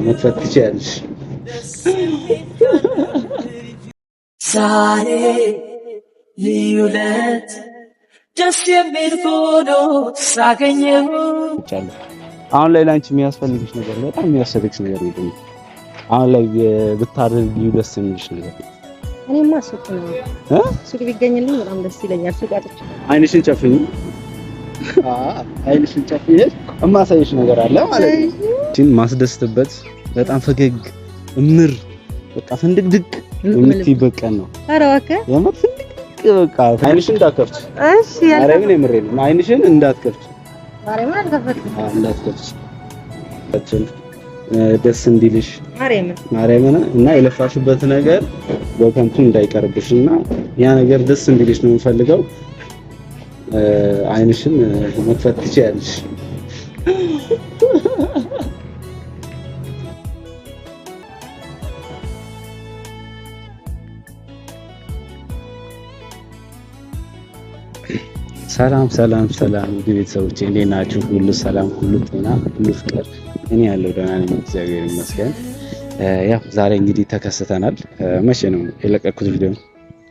መክፈት ትችያለሽ። ዛሬ ልዩ ዕለት ደስ የሚል ሆኖ ሳገኘው። አሁን ላይ ላንቺ የሚያስፈልግሽ ነገር በጣም የሚያስፈልግሽ ነገር ነው። አሁን ላይ ብታደርጊው ደስ የሚልሽ ነገር እኔማ ሱቅ ነው ሱቅ ቢገኝልኝ በጣም ደስ ይለኛል። ሱቅ አጥቼ አይንሽን ጨፍኝ። አይንሽን ጨፍኝ እማሳይሽ ነገር አለ ማለት ነው። እቺን ማስደስትበት በጣም ፈገግ እምር በቃ ፍንድቅድቅ የምትይበቅ ነው። ኧረ እባክህ የምር ፍንድቅ በቃ አይንሽን እንዳትከፍች። እሺ ያለኝ ነው ምሬ ነው። አይንሽን እንዳትከፍች። ማርያምን አልከፈትኩም። እንዳትከፍች ደስ እንዲልሽ ማርያምን እና የለፋሽበት ነገር በከንቱ እንዳይቀርብሽና ያ ነገር ደስ እንዲልሽ ነው የምፈልገው። አይንሽን መክፈት ትችያለሽ። ሰላም ሰላም ሰላም ቤተሰቦቼ እንዴት ናችሁ? ሁሉ ሰላም፣ ሁሉ ጤና፣ ሁሉ ፍቅር። እኔ ያለው ደህና ነኝ፣ እግዚአብሔር ይመስገን። ያው ዛሬ እንግዲህ ተከስተናል። መቼ ነው የለቀኩት ቪዲዮ?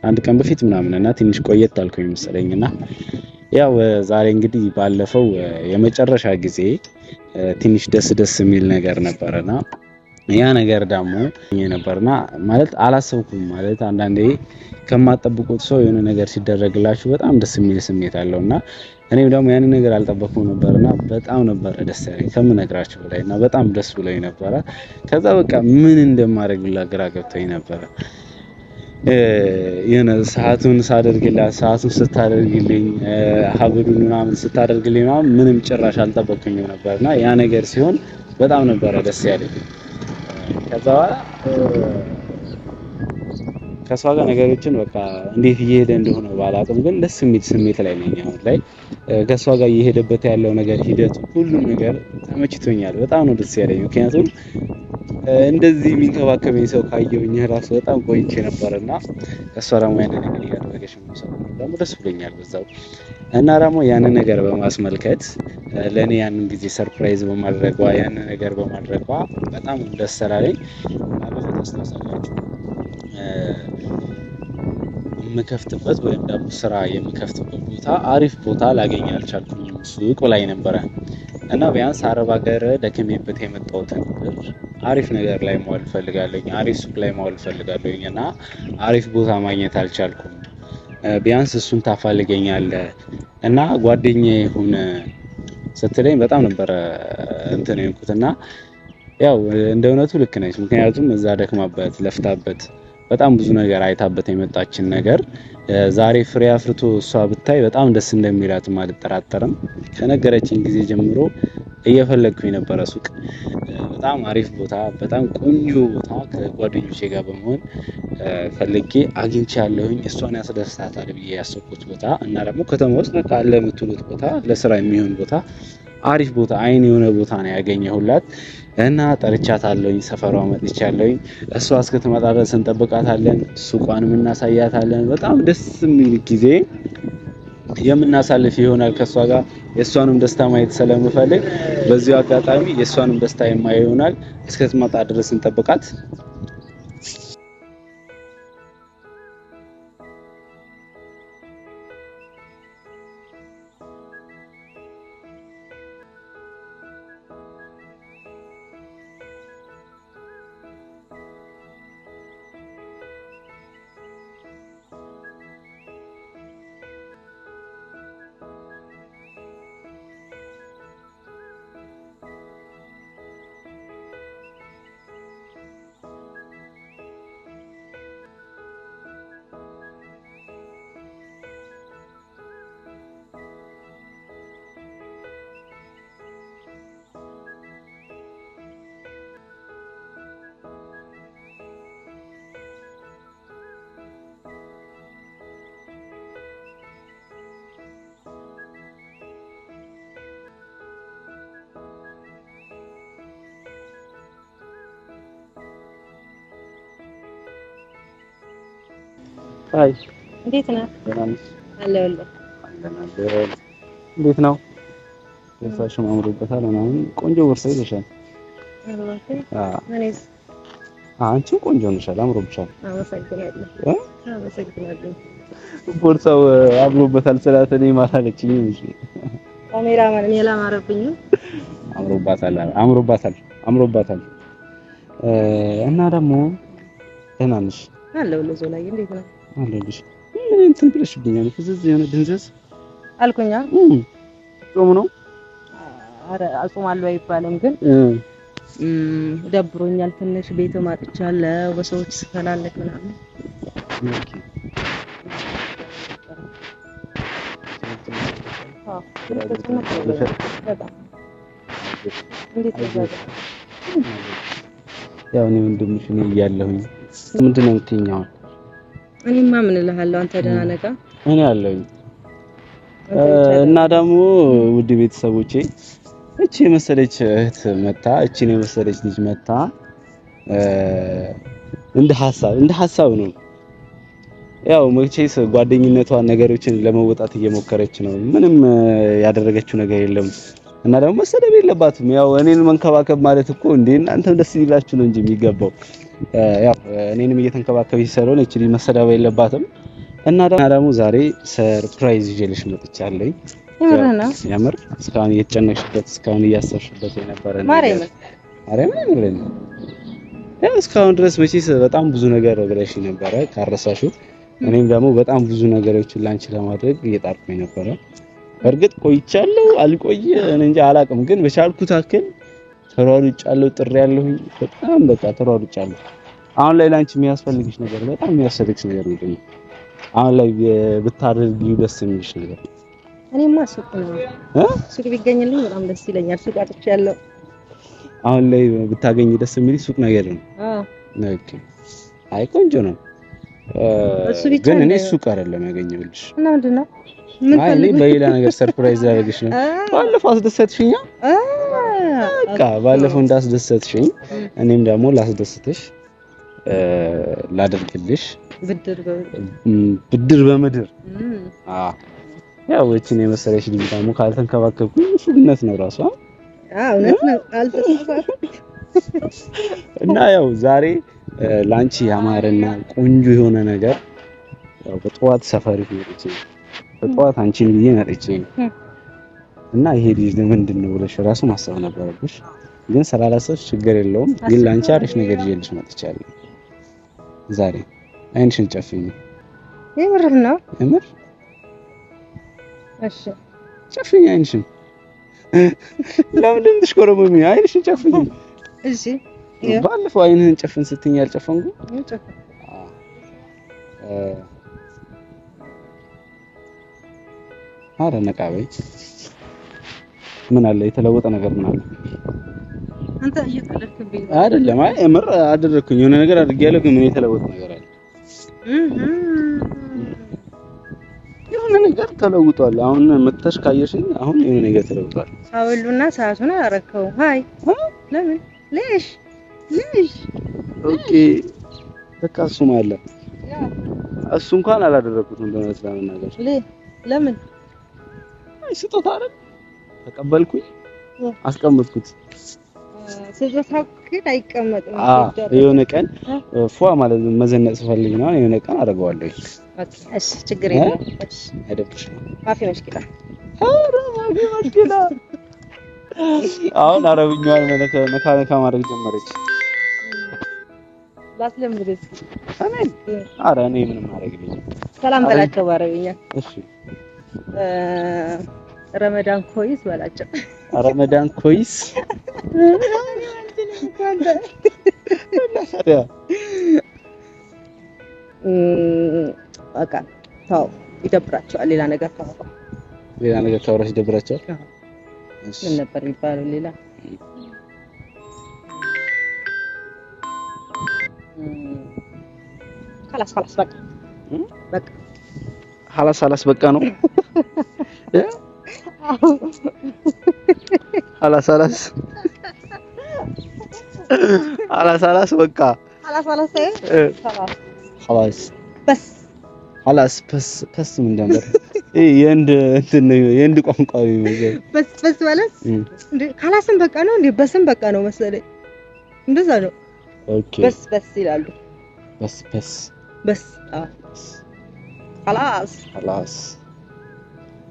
አንድ ቀን በፊት ምናምን እና ትንሽ ቆየት አልኩኝ መሰለኝና ያው ዛሬ እንግዲህ ባለፈው የመጨረሻ ጊዜ ትንሽ ደስ የሚል ነገር ነበርና ያ ነገር ደግሞ ነበርና ማለት አላሰብኩም። ማለት አንዳንዴ ከማጠብቁት ሰው የሆነ ነገር ሲደረግላችሁ በጣም ደስ የሚል ስሜት አለውና እኔም ደግሞ ያን ነገር አልጠበቅኩም ነበርና በጣም ነበር ደስ ያለኝ ከምነግራችሁ በላይና በጣም ደስ ብሎኝ ነበር። ከዛ በቃ ምን እንደማደርግላ ግራ ገብቶኝ ነበር። የሆነ ሰዓቱን ስታደርግልኝ ሀብሉን ምናምን ስታደርግልኝ ምንም ጭራሽ አልጠበቅኩኝም ነበርና ያ ነገር ሲሆን በጣም ነበር ደስ ያለኝ። ከዛ ከሷ ጋር ነገሮችን በቃ እንዴት እየሄደ እንደሆነ ባላውቅም ግን ደስ የሚል ስሜት ላይ ነኝ አሁን ላይ። ከሷ ጋር እየሄደበት ያለው ነገር ሂደቱ ሁሉም ነገር ተመችቶኛል። በጣም ነው ደስ ያለኝ። ምክንያቱም እንደዚህ የሚንከባከበኝ ሰው ካየሁኝ ራሱ በጣም ቆይቼ ነበርና ከሷ ደግሞ ያንን ነገር ያደረገሽ ሰው ደግሞ ደስ ብሎኛል በዛው። እና ደግሞ ያንን ነገር በማስመልከት ለኔ ያንን ጊዜ ሰርፕራይዝ በማድረጓ ያንን ነገር በማድረጓ በጣም ደስ ስላለኝ ባለፈው ታስታውሳላችሁ የምከፍትበት ወይም ደግሞ ስራ የምከፍትበት ቦታ አሪፍ ቦታ ላገኝ አልቻልኩኝም። ሱቅ ላይ ነበረ እና ቢያንስ አረብ ሀገር ደክሜበት የመጣሁትን ብር አሪፍ ነገር ላይ ማዋል ፈልጋለሁኝ፣ አሪፍ ሱቅ ላይ ማዋል ፈልጋለሁኝ እና አሪፍ ቦታ ማግኘት አልቻልኩም። ቢያንስ እሱን ታፋልገኛለህ እና ጓደኛዬ ይሁን ስትለኝ በጣም ነበር እንትን የሆንኩትና ያው እንደ እውነቱ ልክ ነች። ምክንያቱም እዛ ደክማበት ለፍታበት በጣም ብዙ ነገር አይታበት የመጣችን ነገር ዛሬ ፍሬ አፍርቶ እሷ ብታይ በጣም ደስ እንደሚላት አልጠራጠርም። ከነገረችኝ ጊዜ ጀምሮ እየፈለግኩኝ ነበረ ሱቅ፣ በጣም አሪፍ ቦታ፣ በጣም ቆንጆ ቦታ ከጓደኞቼ ጋር በመሆን ፈልጌ አግኝቻለሁኝ። እሷን ያስደስታታል ብዬ ያሰብኩት ቦታ እና ደግሞ ከተማ ውስጥ በቃ አለ የምትሉት ቦታ፣ ለስራ የሚሆን ቦታ፣ አሪፍ ቦታ፣ አይን የሆነ ቦታ ነው ያገኘሁላት እና ጠርቻታለሁኝ። ሰፈሯ መጥቻለሁኝ። እሷ እስክትመጣ ድረስ እንጠብቃታለን። ሱቋንም እናሳያታለን። በጣም ደስ የሚል ጊዜ የምናሳልፍ ይሆናል ከሷ ጋር። የሷንም ደስታ ማየት ስለምፈልግ በዚሁ አጋጣሚ የሷንም ደስታ የማየው ይሆናል። እስክትመጣ ድረስ እንጠብቃት። አይ እንዴት ነህ? አለሁልህ። እንዴት ነው? ቦርሳሽም አምሮበታል ምናምን ቆንጆ ቦርሳ ይዘሻል። እኔስ አንቺ ቆንጆ ነሽ፣ አምሮብሻል። አመሰግናለሁ። አመሰግናለሁ። ቦርሳው አምሮበታል ስላት እኔ ማታለችኝ እንጂ ካሜራማን እኔ አላማረብኝም። አምሮባታል። እና ደግሞ ደህና ነሽ? አለሁልህ ዞላዬ፣ እንዴት ነው? አለሁልሽ። ምን እንትን ብለሽብኛል? ፍዝዝ የሆነ ድንዘዝ አልኩኛ። ጾም ነው? ኧረ አጾማለሁ አይባልም፣ ግን ደብሮኛል ትንሽ። ቤት ማጥቻለሁ በሰዎች ስፈላለግ ምናምን። ያው እኔ ወንድምሽ ነኝ እያለሁኝ ምንድን ነው የምትይኝ አሁን? እኔማ ምን እልሃለሁ፣ አንተ ደህና ነህ? እኔ አለሁኝ። እና ደግሞ ውድ ቤተሰቦቼ እቺ የመሰለች እህት መታ፣ እቺን የመሰለች ልጅ መታ እንደ ሐሳብ ነው። ያው መቼስ ጓደኝነቷን ነገሮችን ለመወጣት እየሞከረች ነው። ምንም ያደረገችው ነገር የለም። እና ደግሞ መሰደብ የለባትም። ያው እኔን መንከባከብ ማለት እኮ እንዴ እናንተም ደስ ይላችሁ ነው እንጂ የሚገባው። ያው እኔንም እየተንከባከበች ስለሆነ እቺ ልጅ መሰደብ የለባትም። እና ደግሞ ዛሬ ሰርፕራይዝ ይዤልሽ መጥቻለሁ። ያምር እስካሁን እየተጨነቅሽበት እስካሁን እያሰብሽበት የነበረ ነገር ማርያም ያው እስካሁን ድረስ መቼስ በጣም ብዙ ነገር ብለሽ ነበረ ካረሳሽው። እኔም ደግሞ በጣም ብዙ ነገሮችን ላንቺ ለማድረግ እየጣርኩኝ ነበረ። በእርግጥ ቆይቻለሁ አልቆየ እንጂ አላቅም፣ ግን በቻልኩት አክል ተሯሩጫለሁ፣ ጥሬያለሁኝ። በጣም በቃ ተሯሩጫለሁ። አሁን ላይ ላንቺ የሚያስፈልግሽ ነገር በጣም የሚያስፈልግሽ ነገር ነው። አሁን ላይ ብታደርጊው ደስ የሚልሽ ነገር እኔማ ሱቅ ነው ሱቅ ቢገኝልኝ በጣም ደስ ይለኛል። ሱቅ አጥቻለሁ። አሁን ላይ ብታገኝ ደስ የሚልሽ ሱቅ ነገር ነው። ኦኬ፣ አይ ቆንጆ ነው። ግን እኔ ሱቅ አይደለም ያገኘሁልሽ። እና ምንድን ነው? አይ እኔ በሌላ ነገር ሰርፕራይዝ ላደርግሽ ነው። ባለፈው አስደሰትሽኛ። በቃ ባለፈው እንዳስደሰትሽኝ እኔም ደግሞ ላስደስትሽ ላደርግልሽ ብድር በምድር ያው እቺን የመሰለሽ ልጅ ደግሞ ካልተንከባከብኩኝ ሱግነት ነው ራሷ። እውነት ነው አልተሳሳትኩም። እና ያው ዛሬ ላንቺ ያማረና ቆንጆ የሆነ ነገር ያው በጠዋት ሰፈር ሄድቼ በጠዋት አንቺን ብዬ መጥቼ እና ይሄ ልጅ ምንድን ነው ብለሽ ራሱ ማሰብ ነበረብሽ። ግን ስላላሰብሽ ችግር የለውም። ግን ላንቺ አሪፍ ነገር ይዤልሽ መጥቻለሁ ዛሬ። አይንሽን ጨፍኝ። የምር ነው? የምር? እሺ ጨፍኝ አይንሽን። ለምን ትሽኮረመሚ? አይንሽን ጨፍኝ። እሺ ባለፈው አይንህን ጨፍን ስትኝ ያልጨፈንኩ አረ ነቃ በይ። ምን አለ የተለወጠ ነገር ምን አለ? አንተ እየቀለድክብኝ አይደለም? አይ የምር አደረኩኝ። የሆነ ነገር አድርጌያለሁ፣ ግን ምን የተለወጠ ነገር አለ? የሆነ ነገር ተለውጧል። አሁን መተሽ ካየሽኝ አሁን የሆነ ነገር ተለውጧል። አውሉና ሰዓቱን አረከው። ሃይ ለምን ለሽ ኦኬ በቃ እሱም አለ። እሱ እንኳን አላደረኩትም በእውነት ለመናገር። ለምን? አይ ስጦታ አይደል ተቀበልኩኝ፣ አስቀመጥኩት። ስጦታው ግን አይቀመጥም። የሆነ ቀን ፏ ማለት መዘነጥ ስፈልግ ነው የሆነ ቀን አደርገዋለሁ። ኦኬ እሺ ችግር የለም። እሺ አይደብሽ ነው ማፊ መሽኪላ። አረ ማፊ መሽኪላ። አሁን አረብኛዋን ነካ ማድረግ ጀመረች። ላስለምድስ አሜን። አረ እኔ ምንም አደርግልኝ። ሰላም በላቸው በአረብኛ። እሺ ረመዳን ኮይስ በላቸው። ረመዳን ኮይስ በቃ ተው፣ ይደብራቸዋል። ሌላ ነገር ታወራሽ ይደብራቸዋል። ምን ነበር የሚባለው ሌላ? خلاص በቃ خلاص በቃ ነው። خلاص በቃ በስ ምን ነበር? የእንድ ቋንቋ ነው። በስ ማለት እንዴ? خلاصም በቃ ነው እንዴ? በስም በቃ ነው መሰለኝ። እንደዛ ነው። ኦኬ በስ በስ ይላሉ። በስ በስ በስ خلاص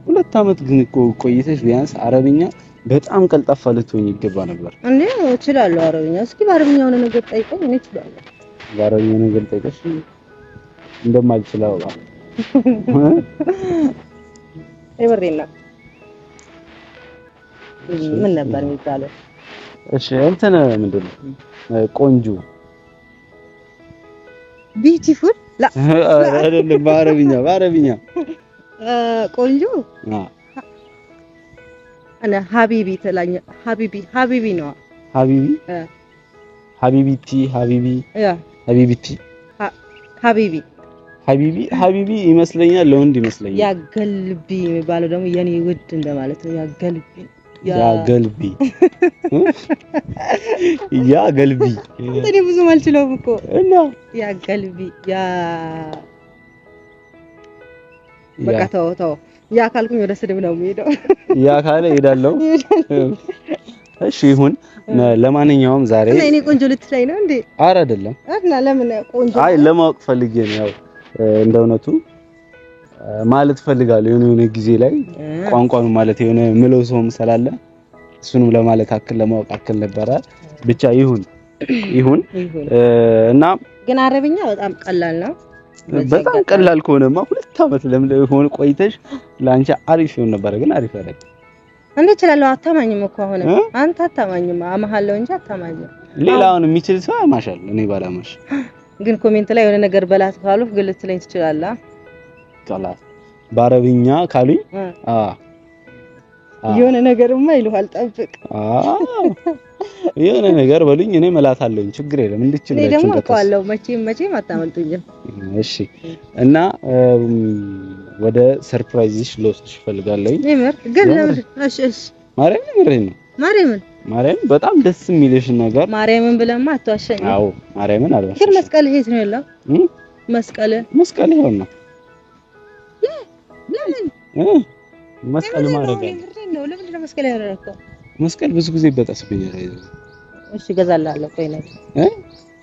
2 አመት ግን እኮ ቆይተሽ ቢያንስ አረብኛ በጣም ቀልጣፋ ልትሆኝ ይገባ ነበር። እንዴ እችላለሁ አረብኛ። እስኪ በአረብኛ የሆነ ነገር ጠይቀኝ፣ እኔ እችላለሁ። በአረብኛ ነገር ጠይቀሽ እንደማልችለው የምሬን ነው። ምን ነበር የሚባለው? እሺ እንትን ምንድነው ቆንጆ ቢዩቲፉል ላ አይደለም። በአረብኛ ቆንጆ انا حبيبي تلاኛ حبيبي ነው ሀቢቢቲ ሀቢቢ ይመስለኛል። ለወንድ ይመስለኛል። ያገልቢ የሚባለው ደግሞ የኔ ውድ እንደማለት ነው። ያገልቢ እኔ ብዙ አልችለውም እኮ እና ያገልቢ በቃ ተው ያ ካልኩኝ ወደ ስድብ ነው የምሄደው። ያ ካለ ሄዳለሁ። እሺ ይሁን። ለማንኛውም ዛሬ እኔ ቆንጆ ልትለኝ ነው እንዴ? ኧረ አይደለም። እና ለምን ቆንጆ? አይ ለማወቅ ፈልጌ ነው። ያው እንደውነቱ ማለት ፈልጋለሁ የሆነ ጊዜ ላይ ቋንቋኑ ማለት የሆነ ምለው ሰውም ስላለ እሱንም ለማለት አክል ለማወቅ አክል ነበረ። ብቻ ይሁን እና ግን አረብኛ በጣም ቀላል ነው። በጣም ቀላል ከሆነማ 2 አመት ለምን ሆነ ቆይተሽ ላንቺ አሪፍ ይሆን ነበር። ግን አሪፍ አይደለም። እንዴ ይችላል። አታማኝም እኮ አሁን አንተ አታማኝም። አማሃለው እንጂ አታማኝም። ሌላውን የሚችል ሰው ያማሻል። እኔ ባላማሽ ግን ኮሜንት ላይ የሆነ ነገር በላት ካሉ ግልት ላይ ትችላለህ። ቀላል በአረብኛ ካሉኝ የሆነ ነገርማ ይሉሃል። ጠብቅ የሆነ ነገር በሉኝ። እኔ መላታለሁኝ። ችግር የለም። እንድትችላችሁ እኔ ደግሞ አውቀዋለሁ። መቼም አታመልጡኝም። እሺ እና ወደ ሰርፕራይዝሽ ልወስድሽ እፈልጋለሁ። ይመር ግን ለምን? እሺ ማርያምን በጣም ደስ የሚልሽ ነገር ማርያምን ብለማ አትዋሸኝ። አዎ ማርያምን አልዋሽ። ግን መስቀል የት ነው ያለው? መስቀል ይሆን ነው። ለምን መስቀል ማድረግ ነው? ለምን መስቀል ያደረከው? መስቀል ብዙ ጊዜ በጣስብኛል። እሺ እገዛልሃለሁ። ቆይ ነው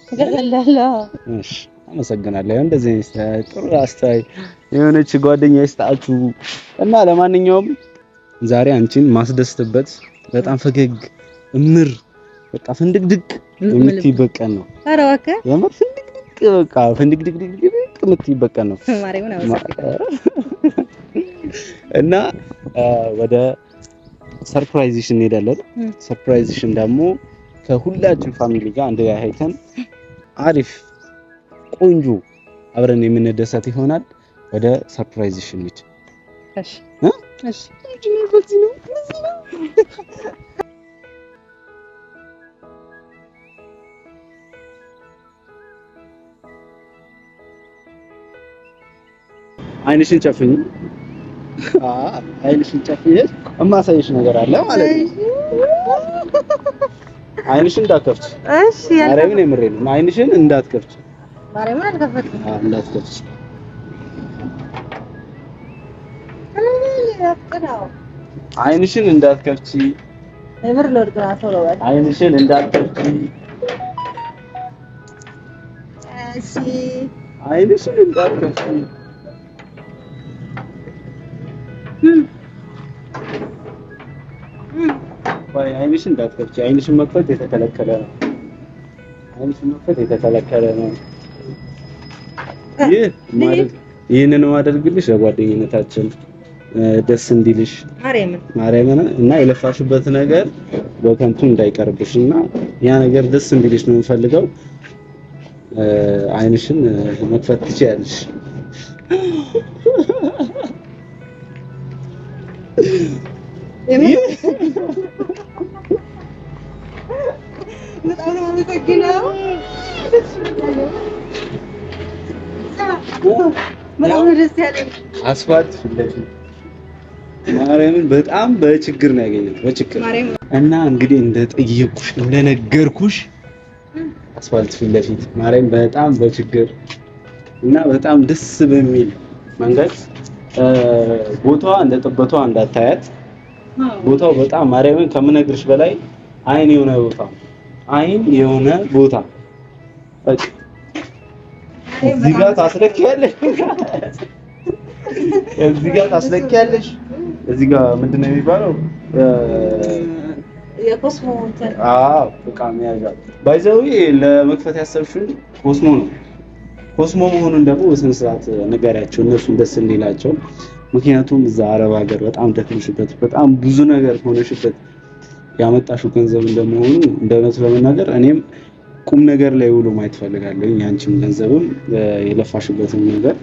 እገዛልሃለሁ። እሺ አመሰግናለሁ። እንደዚህ ጥሩ አስተያየት የሆነች ጓደኛዬ ስጣችሁ እና ለማንኛውም ዛሬ አንቺን ማስደስትበት በጣም ፈገግ እምር በቃ ፍንድቅድቅ የምትይበት ቀን ነው። ኧረ እባክህ የምር ፍንድቅድቅ በቃ ፍንድቅድቅ የምትይበት ቀን ነው። ማርያምን አመሰግናለሁ። እና ወደ ሰርፕራይዝሽ እንሄዳለን። ሰርፕራይዝሽን ደግሞ ከሁላችን ፋሚሊ ጋር አንድ ላይ አይተን አሪፍ ቆንጆ አብረን የምንደሰት ይሆናል። ወደ ሰርፕራይዝሽ እንሂድ። እሺ አይንሽን ጨፍኝ። አይንሽን ጨፍኝ። እማሳይሽ ነገር አለ ማለት ነው። አይንሽን እንዳትከፍቺ። እሺ ማርያምን የምሬን ነው። አይንሽን እንዳትከፍቺ። ማርያምን አልከፈትኩም። እንዳትከፍቺ። አይንሽን እንዳትከፍቺ። እምር ለወርቅና ሰው ነው። አይንሽን እንዳትከፍቺ። እሺ አይንሽን እንዳትከፍቺ። አይንሽን እንዳትከፍቺ። አይንሽን መክፈት የተከለከለ ነው። አይንሽን መክፈት የተከለከለ ነው። ይሄንን ማድረግልሽ ለጓደኝነታችን ደስ እንዲልሽ ማርያምን እና የለፋሽበት ነገር በከንቱ እንዳይቀርብሽና ያ ነገር ደስ እንዲልሽ ነው የምፈልገው። አይንሽን መክፈት ትችያለሽ። በጣም ነው የምትገኘው። በጣም ደስ ያለኝ አስፋልት ፍለፊ ማርያምን በጣም በችግር ነው ያገኘሁት። በችግር እና እንግዲህ እንደጠየቅኩሽ እንደነገርኩሽ አስፋልት ፍለፊት ማርያም በጣም በችግር እና በጣም ደስ በሚል መንገድ ቦታዋ እንደጠበቷ እንዳታያት። ቦታው በጣም ማርያምን ከምነግርሽ በላይ አይን የሆነ ቦታ አይን የሆነ ቦታ በቃ እዚህ ጋር ታስለኪያለሽ፣ እዚህ ጋር ታስለኪያለሽ። እዚህ ጋር ምንድነው የሚባለው? የኮስሞ እንትን በቃ መያዣ ባይዘው ለመክፈት ያሰብሽው ኮስሞ ነው። ኮስሞ መሆኑን ደግሞ በስነ ስርዓት ንገሪያቸው እነሱ ደስ እንዲላቸው። ምክንያቱም እዛ አረብ ሀገር በጣም ደክመሽበት በጣም ብዙ ነገር ሆነሽበት ያመጣሽው ገንዘብ እንደመሆኑ እንደነት ለመናገር እኔም ቁም ነገር ላይ ውሎ ማየት ፈልጋለሁ። ያንቺም ገንዘብም የለፋሽበትን ነገር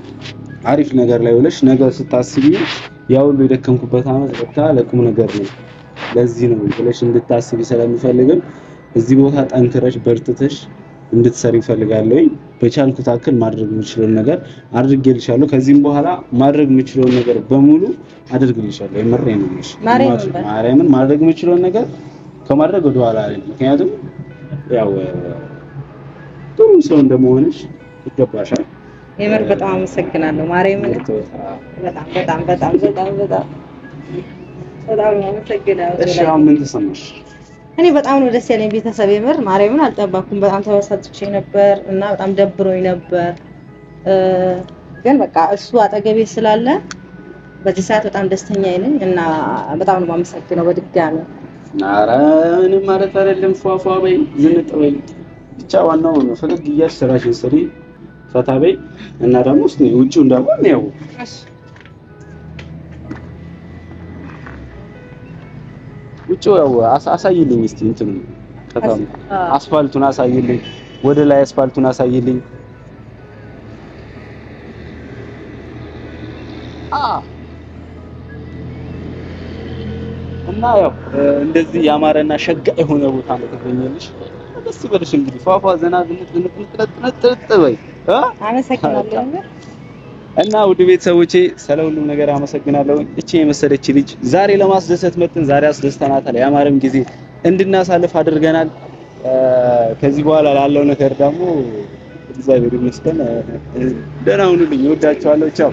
አሪፍ ነገር ላይ ውለሽ ነገር ስታስቢ ያው ሁሉ የደከምኩበት አመት በቃ ለቁም ነገር ነው ለዚህ ነው ብለሽ እንድታስቢ ስለምፈልግም እዚህ ቦታ ጠንክረሽ በርትተሽ እንድትሰሪ ፈልጋለሁ። በቻልኩት አክል ማድረግ የምችለው ነገር አድርጌልሻለሁ። ከዚህም በኋላ ማድረግ የምችለው ነገር በሙሉ አድርግልሻለሁ። የምሬን ነው። ማርያምን ማድረግ የምችለው ነገር ከማድረግ ወደ ኋላ አይደለም። ምክንያቱም ያው ጥሩ ሰው እንደመሆንሽ ይገባሻል። የምር በጣም አመሰግናለሁ ማርያምን። በጣም በጣም በጣም በጣም በጣም በጣም አመሰግናለሁ። እሺ አሁን ምን ተሰማሽ? እኔ በጣም ነው ደስ ያለኝ ቤተሰብ። የምር ማርያምን አልጠባኩም። በጣም ተበሳጭቼ ነበር እና በጣም ደብሮኝ ነበር። ግን በቃ እሱ አጠገቤ ስላለ በዚህ ሰዓት በጣም ደስተኛ ነኝ እና በጣም ነው የማመሰግነው በድጋሚ። ኧረ ምንም ማለት አይደለም። ፏፏ በይ ዝንጥ በይ ብቻ ዋናው ፈገግ እያልሽ ስራሽን ስሪ፣ ፈታ በይ እና ደግሞ እስኪ ውጪውን ደግሞ ነው ውጪው ያው አሳይልኝ እስቲ እንትን ከተማ አስፋልቱን አሳይልኝ፣ ወደ ላይ አስፋልቱን አሳይልኝ። እና ያው እንደዚህ ያማረና ሸጋ የሆነ ቦታ ነው ተገኘልሽ። ደስ ይበልሽ። እንግዲህ ፏፏ ዘና ዝንጥ በይ። አመሰግናለሁ። እና ውድ ቤተሰቦቼ ስለ ሁሉም ነገር አመሰግናለሁ። እቺ የመሰለች ልጅ ዛሬ ለማስደሰት መጥተን ዛሬ አስደስተናታል። ያማረም ጊዜ እንድናሳልፍ አድርገናል። ከዚህ በኋላ ላለው ነገር ደግሞ እግዚአብሔር ይመስገን። ደህና ሁኑልኝ። እወዳችኋለሁ። ቻው